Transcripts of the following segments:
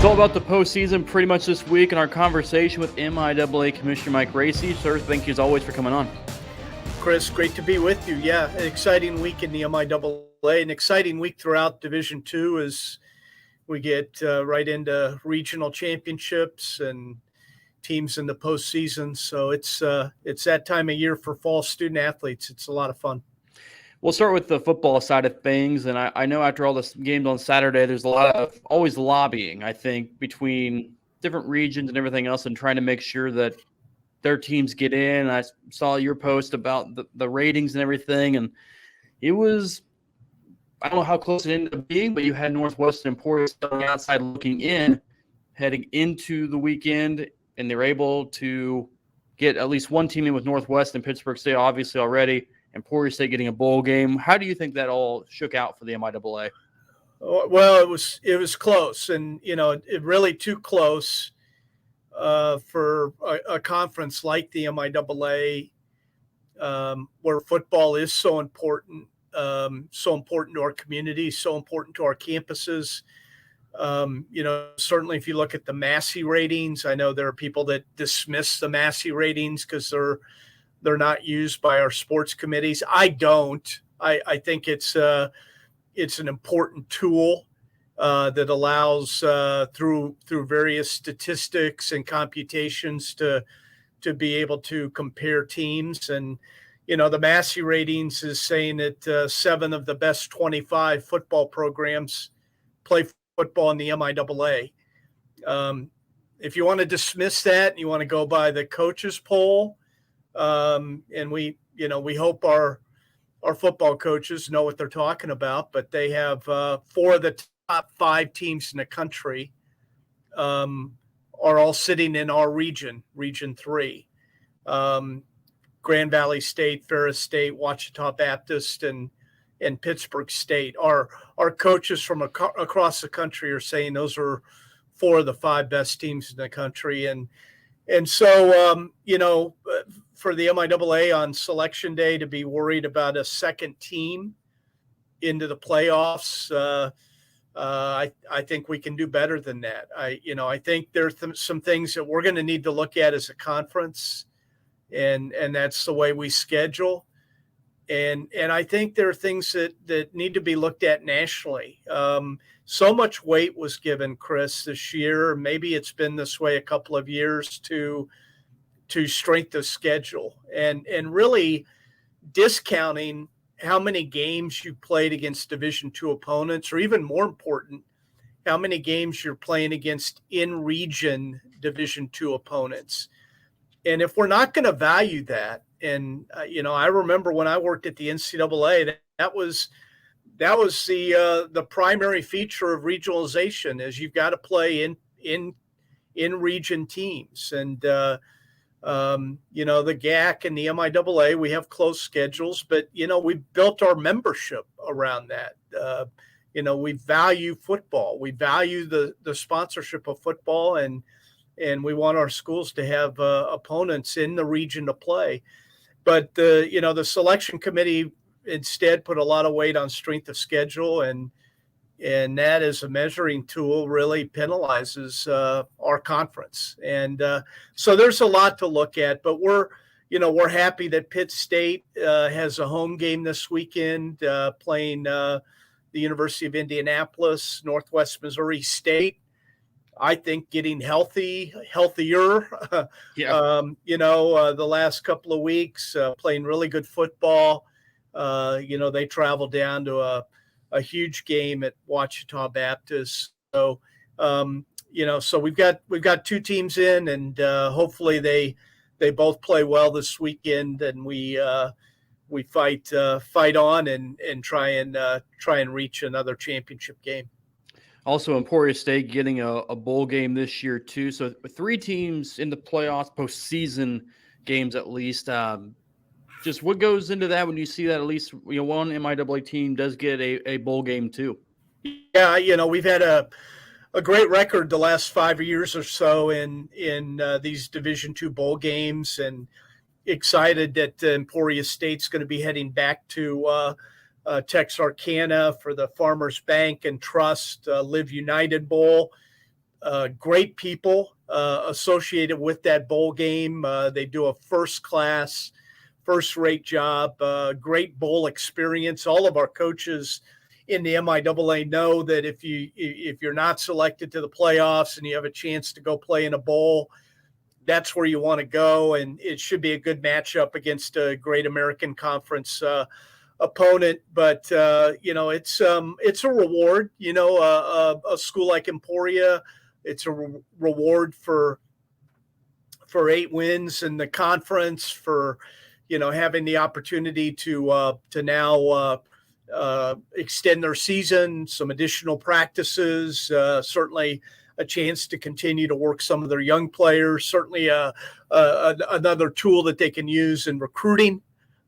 all about the postseason pretty much this week in our conversation with MIAA Commissioner Mike Racy. Sir, thank you as always for coming on. Chris, great to be with you. Yeah, an exciting week in the MIAA, an exciting week throughout Division II as we get right into regional championships and teams in the postseason. So it's that time of year for fall student athletes. It's a lot of fun. We'll start with the football side of things, and I know after all this games on Saturday, there's a lot of always lobbying, I think, between different regions and everything else and trying to make sure that their teams get in. I saw your post about the ratings and everything, and it was – I don't know how close it ended up being, but you had Northwestern and Emporia on the outside looking in, heading into the weekend, and they were able to get at least one team in with Northwestern and Pittsburgh State, obviously already, and Emporia State getting a bowl game. How do you think that all shook out for the MIAA? Well, it was close, and it really too close for a conference like the MIAA, where football is so important to our community, so important to our campuses. Certainly if you look at the Massey ratings, I know there are people that dismiss the Massey ratings because they're not used by our sports committees. I don't. I think it's an important tool that allows through various statistics and computations to be able to compare teams. And the Massey ratings is saying that 7 of the best 25 football programs play football in the MIAA. If you want to dismiss that and you want to go by the coaches poll, and we hope our football coaches know what they're talking about, but they have 4 of the top 5 teams in the country are all sitting in our region, Region 3. Grand Valley State, Ferris State, Ouachita Baptist, and Pittsburgh State. Our coaches from across the country are saying those are 4 of the 5 best teams in the country. And so, for the MIAA on selection day to be worried about a second team into the playoffs, I think we can do better than that. I think there's some things that we're going to need to look at as a conference, and that's the way we schedule. And I think there are things that need to be looked at nationally. So much weight was given, Chris, this year. Maybe it's been this way a couple of years to strength of schedule and really discounting how many games you played against Division II opponents, or even more important, how many games you're playing against in-region Division II opponents. And if we're not going to value that, and I remember when I worked at the NCAA, that was the primary feature of regionalization, is you've got to play in region teams. And the GAC and the MIAA, we have close schedules, but we built our membership around that. We value football, we value the sponsorship of football, and we want our schools to have opponents in the region to play. But the selection committee instead put a lot of weight on strength of schedule, and that as a measuring tool really penalizes our conference. And so there's a lot to look at, but we're happy that Pitt State has a home game this weekend playing the University of Indianapolis, Northwest Missouri State. I think getting healthier, Yeah. The last couple of weeks, playing really good football. They traveled down to a huge game at Ouachita Baptist. So, so we've got 2 teams in, and hopefully they both play well this weekend, and we fight on and try and reach another championship game. Also, Emporia State getting a bowl game this year, too. So 3 teams in the playoffs, postseason games at least. Just what goes into that when you see that at least one MIAA team does get a bowl game, too? Yeah, we've had a great record the last 5 years or so in these Division II bowl games, and excited that Emporia State's going to be heading back to Texarkana for the Farmers Bank and Trust Live United Bowl. great people associated with that bowl game. They do a first-rate job, great bowl experience. All of our coaches in the MIAA know that if you're not selected to the playoffs and you have a chance to go play in a bowl, that's where you want to go, and it should be a good matchup against a great American Conference opponent. But it's a reward. A school like Emporia, it's a reward for 8 wins in the conference, for having the opportunity to now extend their season, some additional practices, certainly a chance to continue to work some of their young players, certainly another tool that they can use in recruiting.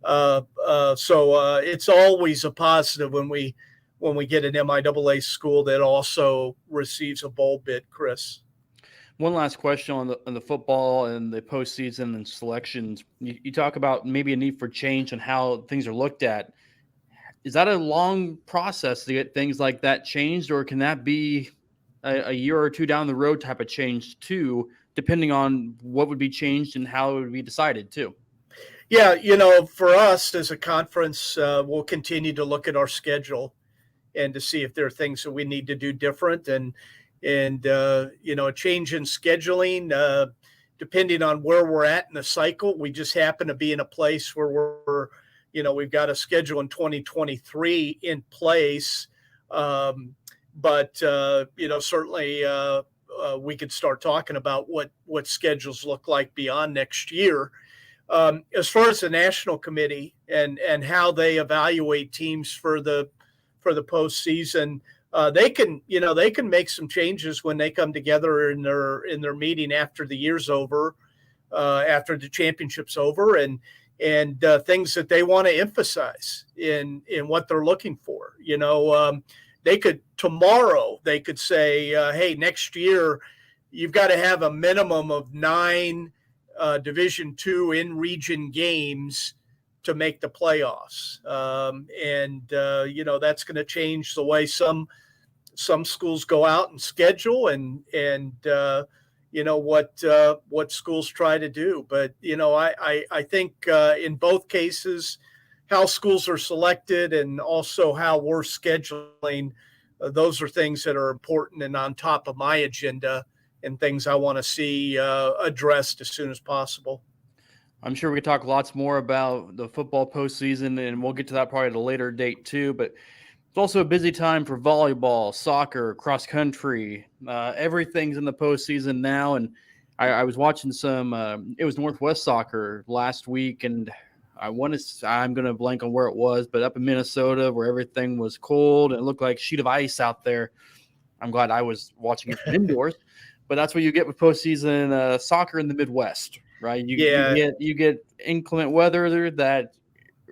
So it's always a positive when we get an MIAA school that also receives a bowl bid, Chris. One last question on the football and the postseason and selections. You talk about maybe a need for change and how things are looked at. Is that a long process to get things like that changed, or can that be a year or two down the road type of change too, depending on what would be changed and how it would be decided too? Yeah, for us as a conference, we'll continue to look at our schedule and to see if there are things that we need to do different. And a change in scheduling, depending on where we're at in the cycle. We just happen to be in a place where we've got a schedule in 2023 in place. But certainly we could start talking about what schedules look like beyond next year. As far as the national committee and how they evaluate teams for the postseason, they can make some changes when they come together in their meeting after the year's over, after the championship's over, and things that they want to emphasize in what they're looking for. Tomorrow they could say, hey, next year you've got to have a minimum of 9 Division II in-region games to make the playoffs. That's going to change the way some schools go out and schedule and what schools try to do. But, I think in both cases, how schools are selected and also how we're scheduling, those are things that are important and on top of my agenda and things I want to see addressed as soon as possible. I'm sure we could talk lots more about the football postseason, and we'll get to that probably at a later date too. But it's also a busy time for volleyball, soccer, cross country. Everything's in the postseason now, and I was watching some. It was Northwest soccer last week, and I'm going to blank on where it was, but up in Minnesota where everything was cold and it looked like a sheet of ice out there. I'm glad I was watching it from indoors. But that's what you get with postseason soccer in the Midwest, right? You get inclement weather that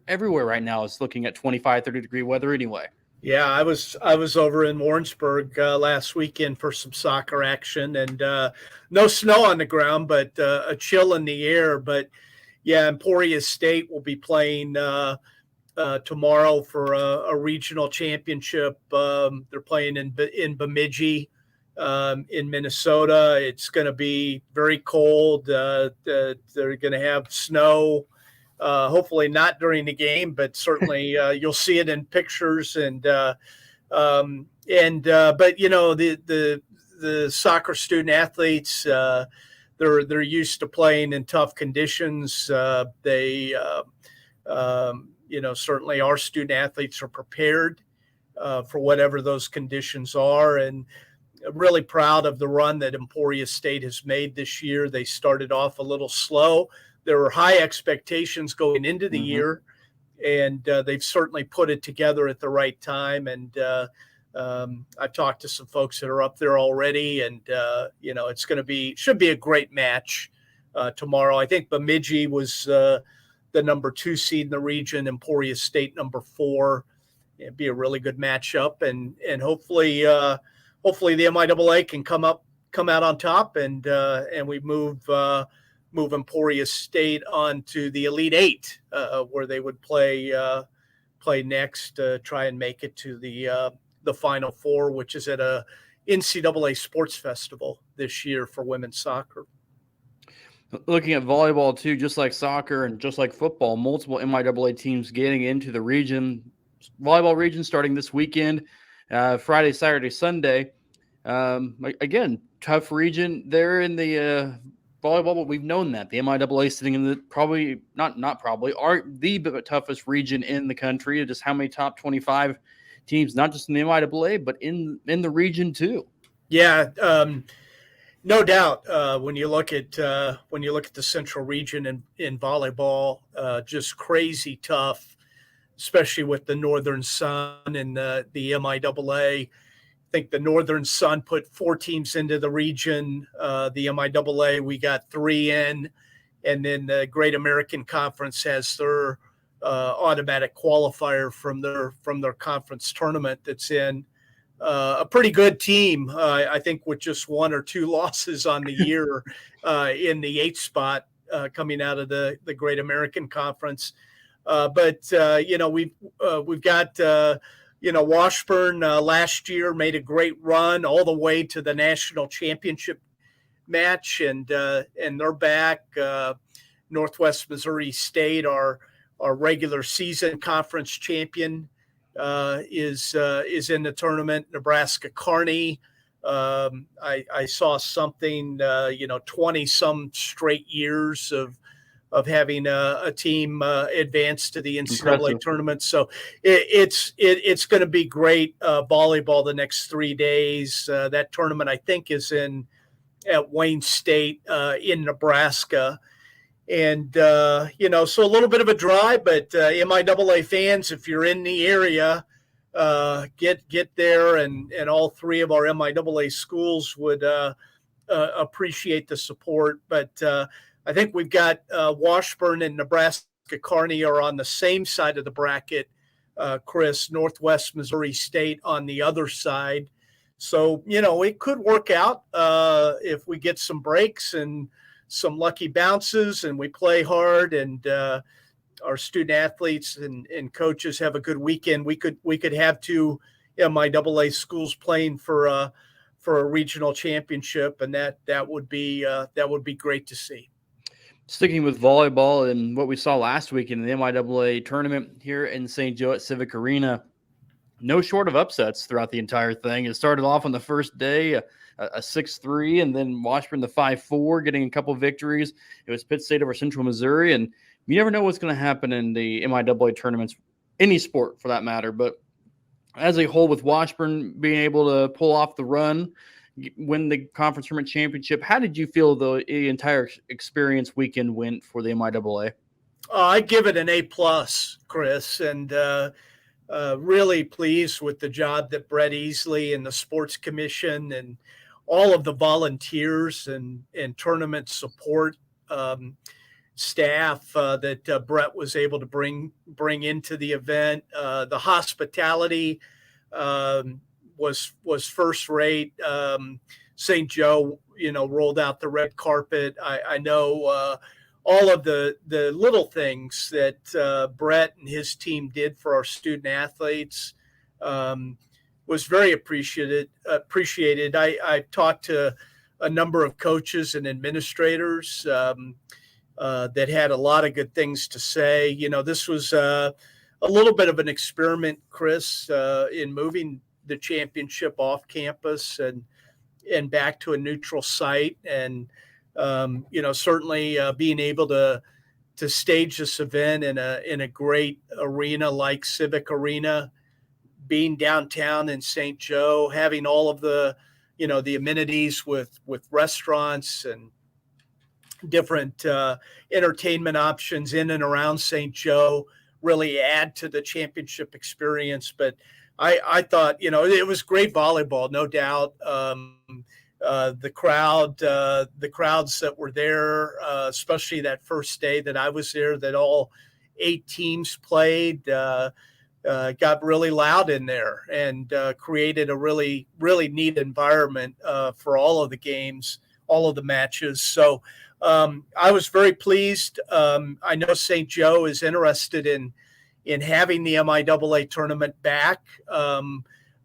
everywhere right now is looking at 25, 30-degree weather anyway. Yeah, I was over in Warrensburg last weekend for some soccer action, and no snow on the ground, but a chill in the air. But yeah, Emporia State will be playing tomorrow for a regional championship. They're playing in Bemidji. In Minnesota. It's going to be very cold. They're going to have snow, hopefully not during the game, but certainly you'll see it in pictures. But the soccer student athletes, they're used to playing in tough conditions. Certainly our student athletes are prepared for whatever those conditions are, and really proud of the run that Emporia State has made this year. They started off a little slow. There were high expectations going into the year, and they've certainly put it together at the right time. And I've talked to some folks that are up there already, and should be a great match tomorrow. I think Bemidji was the number 2 seed in the region, Emporia State number 4. It'd be a really good matchup, and hopefully the MIAA can come out on top, and we move Emporia State on to the Elite 8, where they would play next, try and make it to the Final Four, which is at a NCAA Sports Festival this year for women's soccer. Looking at volleyball too, just like soccer and just like football, multiple MIAA teams getting into the region, volleyball region starting this weekend, Friday, Saturday, Sunday. Again, tough region. They're in the volleyball, but we've known that the MIAA sitting in the probably not probably are the toughest region in the country. Just how many top 25 teams, not just in the MIAA, but in the region too. Yeah. No doubt. When you look at the Central Region in volleyball, just crazy tough, especially with the Northern Sun and the MIAA. I think the Northern Sun put 4 teams into the region. The MIAA, we got 3 in, and then the Great American Conference has their automatic qualifier from their conference tournament that's in. A pretty good team, I think, with just 1 or 2 losses on the year in the 8th spot coming out of the Great American Conference. But we've got Washburn last year made a great run all the way to the national championship match, and they're back. Northwest Missouri State, our regular season conference champion, is in the tournament. Nebraska Kearney. I saw something, 20 some straight years of having a team advance to the NCAA Impressive. tournament. So it's going to be great volleyball the next 3 days. That tournament, I think, is at Wayne State in Nebraska. And, so a little bit of a drive, but MIAA fans, if you're in the area, get there, and all 3 of our MIAA schools would appreciate the support. But I think we've got Washburn and Nebraska Kearney are on the same side of the bracket, Chris, Northwest Missouri State on the other side. So, it could work out if we get some breaks and some lucky bounces and we play hard, and our student athletes and coaches have a good weekend. We could have 2 MIAA schools playing for a regional championship, and that would be great to see. Sticking with volleyball and what we saw last week in the MIAA tournament here in St. Joe at Civic Arena, no short of upsets throughout the entire thing. It started off on the first day, a 6-3, and then Washburn the 5-4, getting a couple of victories. It was Pitt State over Central Missouri, and you never know what's going to happen in the MIAA tournaments, any sport for that matter. But as a whole, with Washburn being able to pull off the run, win the conference tournament championship, how did you feel the entire experience weekend went for the MIAA? I give it an A+, Chris, and really pleased with the job that Brett Easley and the Sports Commission and all of the volunteers and tournament support staff that Brett was able to bring into the event. The hospitality was first rate. St. Joe, rolled out the red carpet. I know all of the little things that Brett and his team did for our student athletes was very appreciated. I've talked to a number of coaches and administrators that had a lot of good things to say. This was a little bit of an experiment, Chris, in moving the championship off campus and back to a neutral site, and certainly being able to stage this event in a great arena like Civic Arena, being downtown in St. Joe, having all of the amenities with restaurants and different entertainment options in and around St. Joe really add to the championship experience. But I thought, it was great volleyball, no doubt. The crowds that were there, especially that first day that I was there, that all 8 teams played, got really loud in there and created a really, really neat environment for all of the games, all of the matches. So I was very pleased. I know St. Joe is interested in having the MIAA tournament back.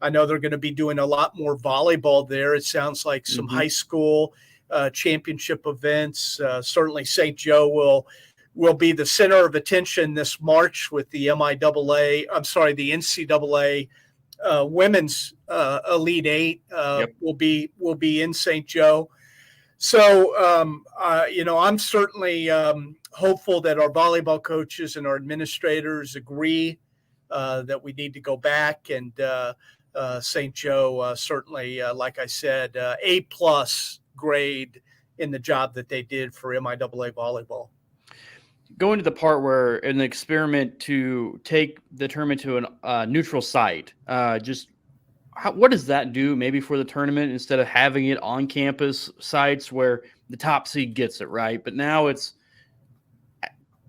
I know they're going to be doing a lot more volleyball there. It sounds like some high school championship events. Certainly St. Joe will be the center of attention this March with the MIAA. I'm sorry, the NCAA women's Elite Eight will be in St. Joe. So, I'm certainly hopeful that our volleyball coaches and our administrators agree that we need to go back. And St. Joe certainly, like I said, A+ grade in the job that they did for MIAA volleyball. Going to the part where an experiment to take the tournament to a neutral site, what does that do maybe for the tournament instead of having it on campus sites where the top seed gets it, right? But now I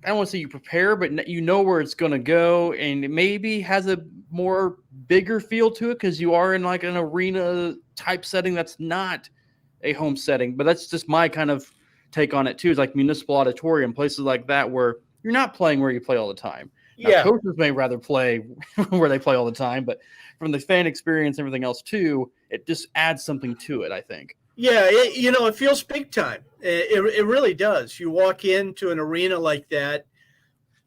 don't want to say you prepare, but you know where it's going to go, and it maybe has a more bigger feel to it because you are in like an arena type setting that's not a home setting. But that's just my kind of take on it too. It's like municipal auditorium, places like that where you're not playing where you play all the time. Now, coaches may rather play where they play all the time, but from the fan experience and everything else too, it just adds something to it, I think. Yeah, it feels big time. It really does. You walk into an arena like that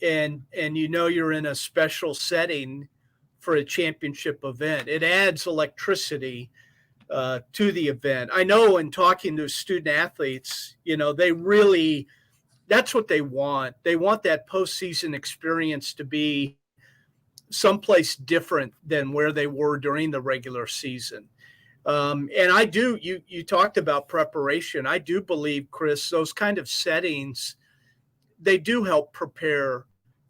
and you're in a special setting for a championship event. It adds electricity to the event. I know in talking to student athletes, that's what they want. They want that postseason experience to be someplace different than where they were during the regular season. And I do, you talked about preparation. I do believe, Chris, those kind of settings, they do help prepare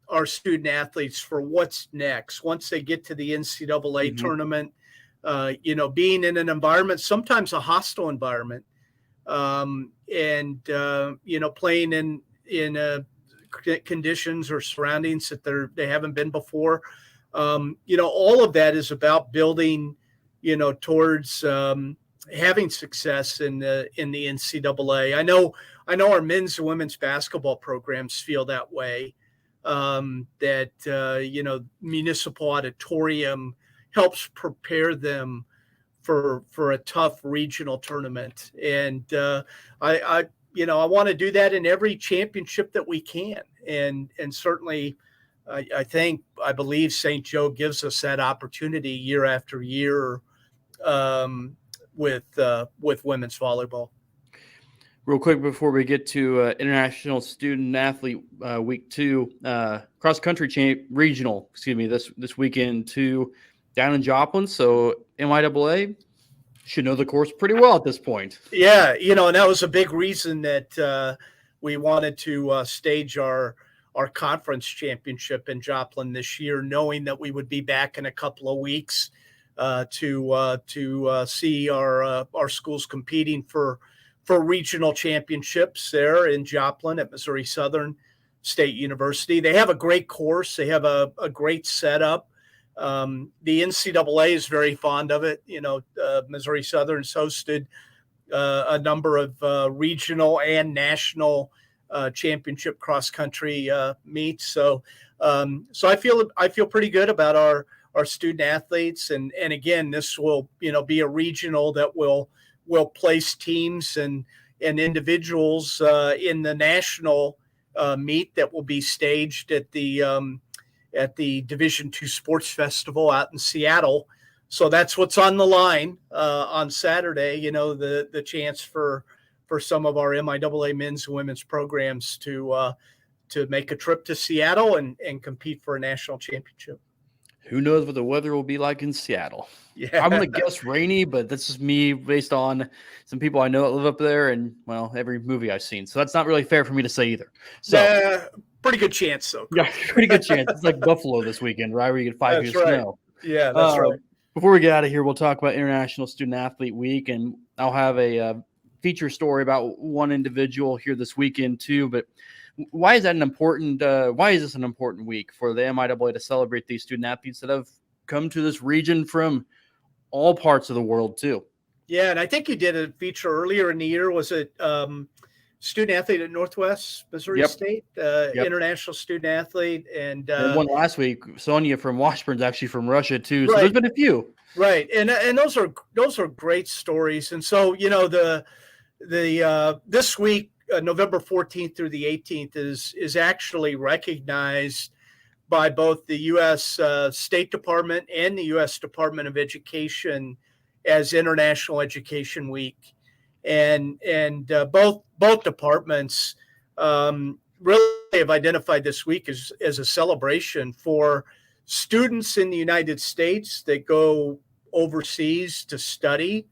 our student athletes for what's next. Once they get to the NCAA tournament, being in an environment, sometimes a hostile environment, playing in conditions or surroundings that they haven't been before. All of that is about building, towards having success in the NCAA. I know our men's and women's basketball programs feel that way. Municipal auditorium helps prepare them for a tough regional tournament. And I want to do that in every championship that we can. And certainly I believe St. Joe gives us that opportunity year after year with women's volleyball. Real quick before we get to International Student Athlete Week 2, cross country regional, this weekend too, down in Joplin. So MIAA should know the course pretty well at this point. Yeah, and that was a big reason that we wanted to stage our conference championship in Joplin this year, knowing that we would be back in a couple of weeks to see our schools competing for regional championships there in Joplin at Missouri Southern State University. They have a great course. They have a great setup. The NCAA is very fond of it. Missouri Southern's hosted a number of regional and national championship cross country meets. So I feel pretty good about our student athletes. And again, this will, be a regional that will place teams and individuals in the national meet that will be staged at the Division II Sports Festival out in Seattle. So that's what's on the line on Saturday. The chance for some of our MIAA men's and women's programs to make a trip to Seattle and compete for a national championship. Who knows what the weather will be like in Seattle? Yeah. I'm going to guess rainy, but this is me based on some people I know that live up there and, every movie I've seen. So that's not really fair for me to say either. So pretty good chance, though. Yeah, pretty good chance. It's like Buffalo this weekend, right, where you get 5 feet of snow. Yeah, that's right. Before we get out of here, we'll talk about International Student Athlete Week, and I'll have a feature story about one individual here this weekend too. But why is this an important week for the MIAA to celebrate these student athletes that have come to this region from all parts of the world too? Yeah, and I think you did a feature earlier in the year. Was it student athlete at Northwest Missouri Yep. State, Yep. international student athlete. And one last week, Sonia from Washburn's actually from Russia too. So right, there's been a few. right. And those are great stories. And so, this week, November 14th through the 18th is actually recognized by both the U.S. State Department and the U.S. Department of Education as International Education Week, and both departments really have identified this week as a celebration for students in the United States that go overseas to study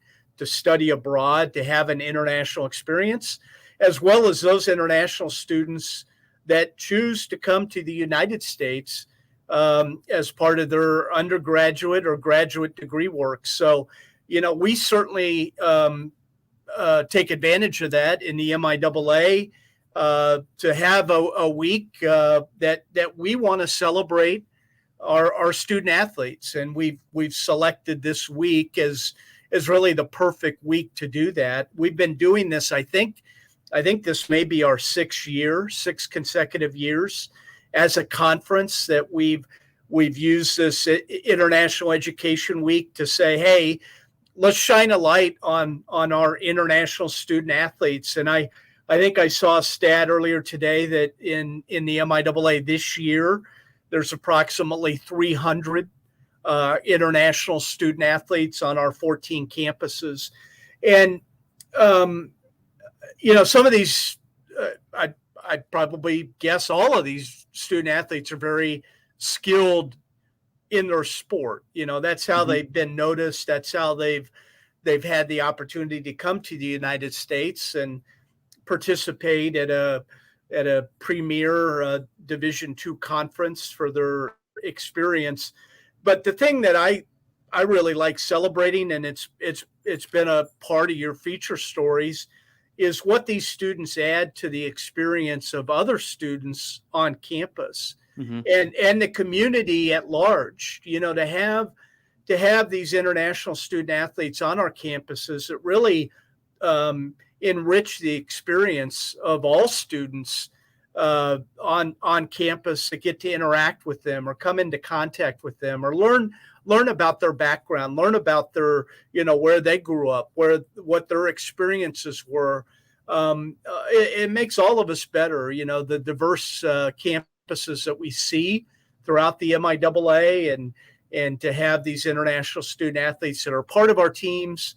abroad, to have an international experience, as well as those international students that choose to come to the United States as part of their undergraduate or graduate degree work. So, we certainly take advantage of that in the MIAA to have a week that we want to celebrate our student athletes, and we've selected this week as really the perfect week to do that. We've been doing this, I think this may be our sixth consecutive years as a conference that we've used this International Education Week to say, hey, let's shine a light on our international student athletes. And I think I saw a stat earlier today that in the MIAA this year, there's approximately 300 international student athletes on our 14 campuses. And some of these, I'd probably guess all of these student athletes are very skilled in their sport. That's how they've been noticed. That's how they've had the opportunity to come to the United States and participate at a premier Division II conference for their experience. But the thing that I really like celebrating, and it's been a part of your feature stories, is what these students add to the experience of other students on campus and the community at large. To have these international student athletes on our campuses that really enrich the experience of all students on campus, that get to interact with them or come into contact with them or learn about their background, learn about their, where they grew up, what their experiences were. It makes all of us better, the diverse campuses that we see throughout the MIAA, and to have these international student athletes that are part of our teams,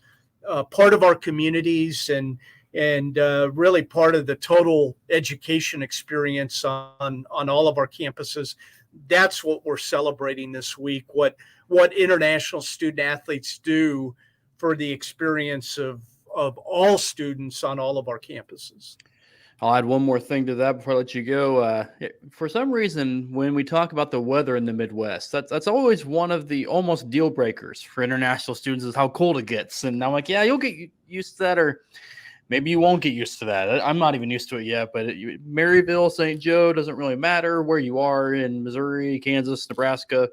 part of our communities, and really part of the total education experience on all of our campuses. That's what we're celebrating this week, what international student athletes do for the experience of all students on all of our campuses. I'll add one more thing to that before I let you go. For some reason, when we talk about the weather in the Midwest, that's always one of the almost deal breakers for international students, is how cold it gets. And I'm like, yeah, you'll get used to that, or maybe you won't get used to that. I'm not even used to it yet, but Maryville, St. Joe, doesn't really matter where you are in Missouri, Kansas, Nebraska,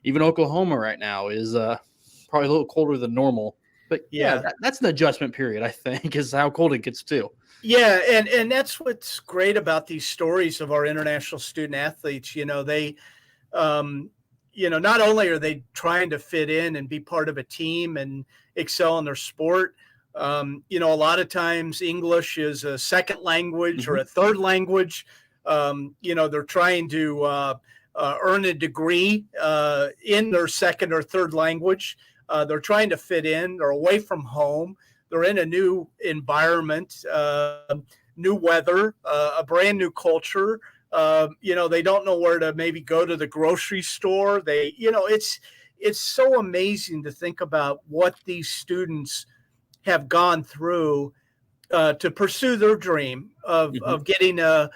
even Oklahoma right now is probably a little colder than normal. But yeah, that's an adjustment period, I think, is how cold it gets too. Yeah, and that's what's great about these stories of our international student athletes. They, not only are they trying to fit in and be part of a team and excel in their sport, a lot of times English is a second language or a third language. They're trying to earn a degree in their second or third language. They're trying to fit in. They're away from home. They're in a new environment, new weather, a brand new culture. They don't know where to maybe go to the grocery store. It's so amazing to think about what these students have gone through to pursue their dream of getting an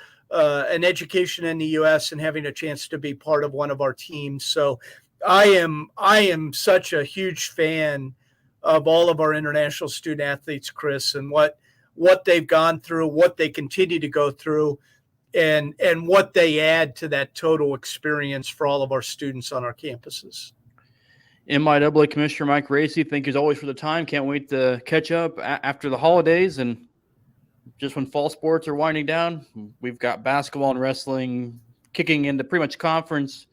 education in the U.S. and having a chance to be part of one of our teams. So I am such a huge fan of all of our international student athletes, Chris, and what they've gone through, what they continue to go through, and what they add to that total experience for all of our students on our campuses. MIAA Commissioner Mike Racy, thank you as always for the time. Can't wait to catch up after the holidays and just when fall sports are winding down, we've got basketball and wrestling kicking into pretty much conference,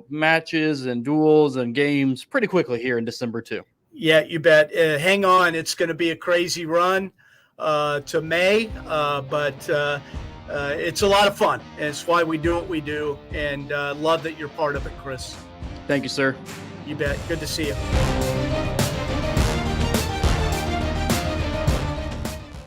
matches and duels and games pretty quickly here in December too. Yeah, you bet. Hang on. It's going to be a crazy run to May, but it's a lot of fun. And it's why we do what we do. And love that you're part of it, Chris. Thank you, sir. You bet. Good to see you.